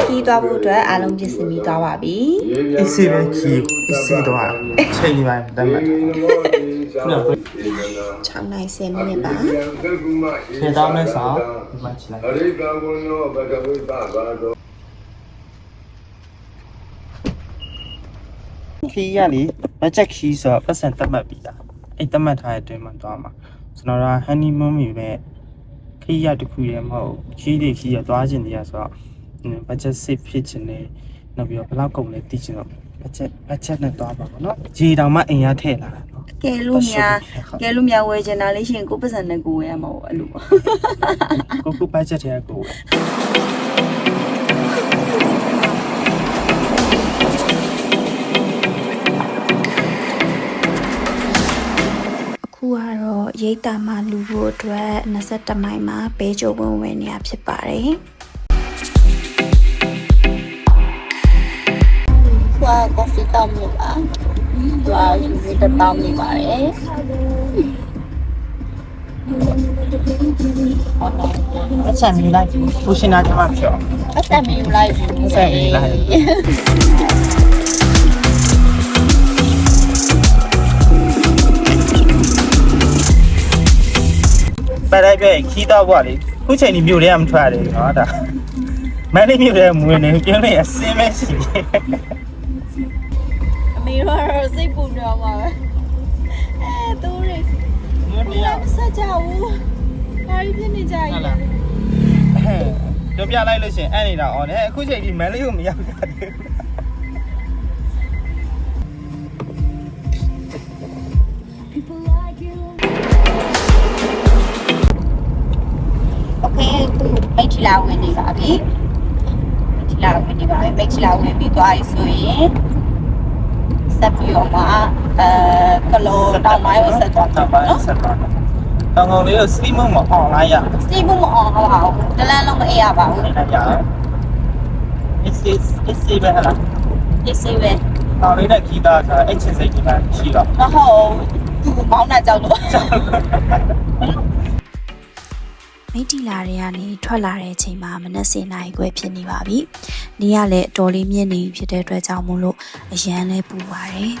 ခီးသွားဖို့အတွက်အားလုံးပြင်ဆင်ပြီးသွားပါပြီ အစ်စီပဲခီးအစ်စီတော့ချိန်နေပါတတ်မှတ် 6နိုင်10မိနစ်ပါ ခြေသားမဲ့စာဒီမှာချလိုက်ခီးရလေဘတ်ဂျက်ခီးဆိုတော့ပတ်စံတတ်မှတ်ပြီးတာအဲ့တတ်မှတ်ထားတဲ့အတွင်းမှာသွားမှာကျွန်တော်ကဟန်နီမွန်းမီပဲခီးရတစ်ခုရဲမဟုတ်ခီးတွေခီးရသွားခြင်းတရားဆိုတော့ဘတ်ဂျက်စစ်ဖြစ်ခြင်းနဲ့နောက်ပြီးတော့ဘယ်လောက်ကုန်လဲသိချင်တော့ဘတ်ဂျက်နဲ့သွားပါဘောနော်ဂျီတောင်မှအိမ်ရထည့်လာတာနော် ကဲလို့များဝယ်ချင်တာလေးရှင်ကိုပတ်စံနဲ့ကိုဝယ်ရမှာပေါ့အဲ့လို ကိုဘတ်ဂျက်ထဲကို အခုကတော့ရိတ်တာမှလူဖို့အတွက်21မိုင်မှာပဲကြိုးဝင်နေရဖြစ်ပါတယ်ခွာကော်ဖီတောင်းလို့ပါသွားယူပြီးတောင်းနေပါတယ်အချက်မြည်လိုက်ဘူးရှင်နာကျမပြော အဆက်မယူလိုက်ဘူး ဆက်မြည်လိုက်ပဲလိုက်ပဲခီးတော့ဘွားလေခုချိန်ကြီးမြို့ထဲမှာမထွက်ရတယ်နော်ဒါမန်လေးမြို့ထဲမဝင်နေကျင်းနေအစင်းပဲရှိတယ် အမေတို့စိတ်ပူနေမှာပဲသူတွေ မြို့ ဘ တယော ယ် က် မဆက်ကြဘူးဘာဖြစ်နေကြရလဲ တို့ပြလိုက်လို့ရှင်အဲ့နေတာအော်လေအခုချိန်ကြီးမန်လေးကိုမရောက်ကြသေးဘူး โอเคမိတ်ထီလာဝင်နေပါပြီမိတ်ထီလာဝင်နေပါပြီမိတ်ထီလာဝင်ပြီးသွားပြီဆိုရင်ဆက်ပြီးတော့မှကလောတောင်ပိုင်းကိုဆက်သွားမှာနော် ဆက်သွားတော့တောင်ကောင်လေးကိုစလီမုံမအောင်လိုက်ရ စတီးဘူးမအောင်ဟောပါဘူးတလန်းလုံးမအေးရပါဘူး နေရအောင် it's ပဲဟလား ရေးစေးပဲ တောင်လေးနဲ့ခီးသားဆိုအဲ့ချင်းစိတ်ကြီးမှရှိတော့ မဟုတ်သူမောင်းတာကြောက်လို့ မိတီလာတွေကနေထွက်လာတဲ့အချိန်မှာမနက်7:00နာရီခွဲဖြစ်နေပါပြီ။နေ့ကလည်းအတော်လေးမြင့်နေဖြစ်တဲ့အတွက်ကြောင့်မို့လို့အရန်လေးပူပါတယ်။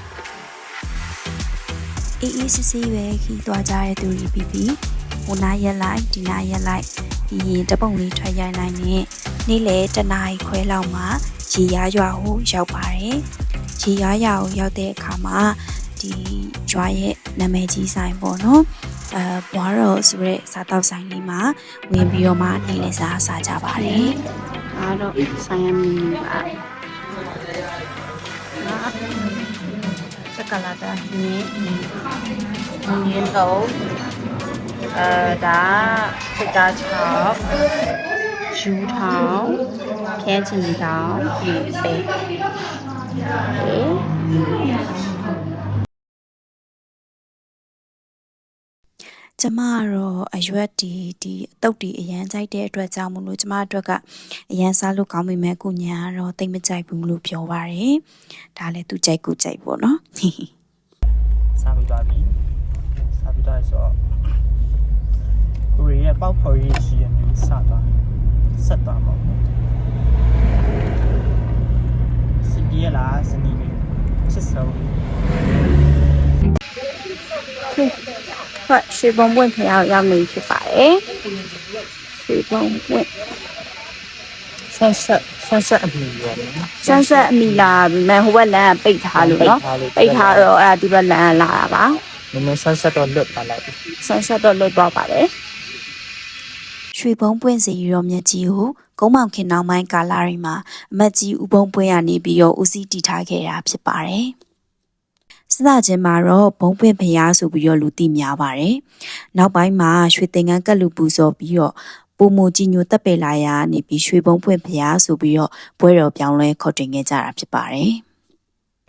အေးအေးဆေးဆေးပဲခီးသွားကြတဲ့သူတွေပြီးပြီးဟိုနားရက်လိုက်ဒီနားရက်လိုက်ပြီးရင်တပုံလေးထွက်ရိုက်လိုက်နဲ့နေ့လေ1:00နာရီခွဲလောက်မှာရေရွာရွာကိုရောက်ပါတယ်။ရေရွာရွာကိုရောက်တဲ့အခါမှာဒီရွာရဲ့နာမည်ကြီးဆိုင်ပေါ့နော်။ဘွားတော်ဆိုတဲ့စားတောက်ဆိုင်လေးမှာဝင်ပြီးတော့မှနေလဲစားကြပါတယ်။အားတော့ဆိုင်ရမီပါ။စကလာတာနေရင်းတော့ဒါစစ်သားချောက်ဂျူးထောင်ခဲချင်ထောင်ဒီပဲ။ကျမကတော့အရွက်ဒီအတုပ်ဒီအရန်ကြိုက်တဲ့အတွက်ကြောင့်မလို့ကျမအတွက်ကအရန်စားလို့ကောင်းပြီမဲ့ကိုညာကတော့တိတ်မကြိုက်ဘူးလို့ပြောပါတယ်။ဒါလည်းသူကြိုက်ကိုကြိုက်ပေါ့နော်။ စားပြီးသွားပြီစားပြီးသွားဆိုတော့ကိုရီးယားပေါက်ဖော်ရေးရှိရမျိုးဆက်သွားမှာစနီးလားစနီးလေးချစ်ဆုံး ဟုတ်ရွှေဘုံပွင့်ဖျောက်ရောက်နေဖြစ်ပါတယ်ရွှေဘုံပွင့် ဆန်းဆက်အမီရယ် ဆန်းဆက်အမီလာပြီမဲ့ဟိုဘက်လမ်းကပိတ်ထားလို့နော်ပိတ်ထားတော့အဲ့ဒါဒီဘက်လမ်းလာတာပါ နည်းနည်းဆန်းဆက်တော့လွတ်ပါလိုက် ဆန်းဆက်တော့လွတ်သွားပါတယ်ရွှေဘုံပွင့်စီရောမြတ်ကြီးကိုကုန်းမောင်ခင်နောင်ပိုင်းကာလာရီမှာအမတ်ကြီးဦးဘုံပွင့်ရနေပြီးတော့ဦးစီးတည်ထားခဲ့တာဖြစ်ပါတယ်စသချင်းမှာတော့ဘုံပွင့်ဖျားဆိုပြီးတော့လူသိများပါတယ်နောက်ပိုင်းမှာရွှေသင်္ကန်းကက်လူပူဇော်ပြီးတော့ပုံမကြီးညိုတက်ပယ်လာရနေပြီးရွှေဘုံပွင့်ဖျားဆိုပြီးတော့ပွဲတော်ပြောင်းလဲခေါ်တင်ခဲ့ကြတာဖြစ်ပါတယ်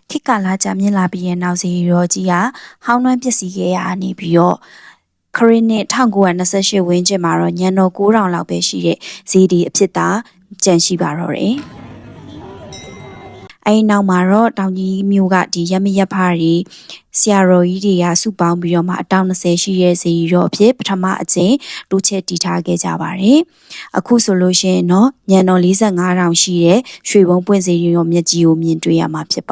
ခေတ်ကာလကြာမြင့်လာပြီးရဲ့နောက်စီရောကြီးကဟောင်းနှွမ်းပစ္စည်းခဲ့ရနေပြီးတော့ခရစ်နှစ်1928ဝန်းကျင်မှာတော့ညံတော်9000လောက်ပဲရှိတဲ့ဇီဒီအဖြစ်သာကြန့်ရှိပါတော့တယ် အဲဒီနောက်မှာတော့တောင်ကြီးမြို့ကဒီရမရက်ဖားတွေဆရာတော်ကြီးတွေကစုပေါင်းပြီးတော့မှအတောင်20ရှိရဲ့ဇေယျတော်အဖြစ်ပထမအကြိမ်တိုးချဲ့တည်ထားခဲ့ကြပါတယ်အခုဆိုလို့ရှိရင်တော့ညံတော်45တောင်ရှိတဲ့ရွှေဘုံပွင့်ဇေယျတော်မြတ်ကြီးကိုမြင်တွေ့ရမှာဖြစ်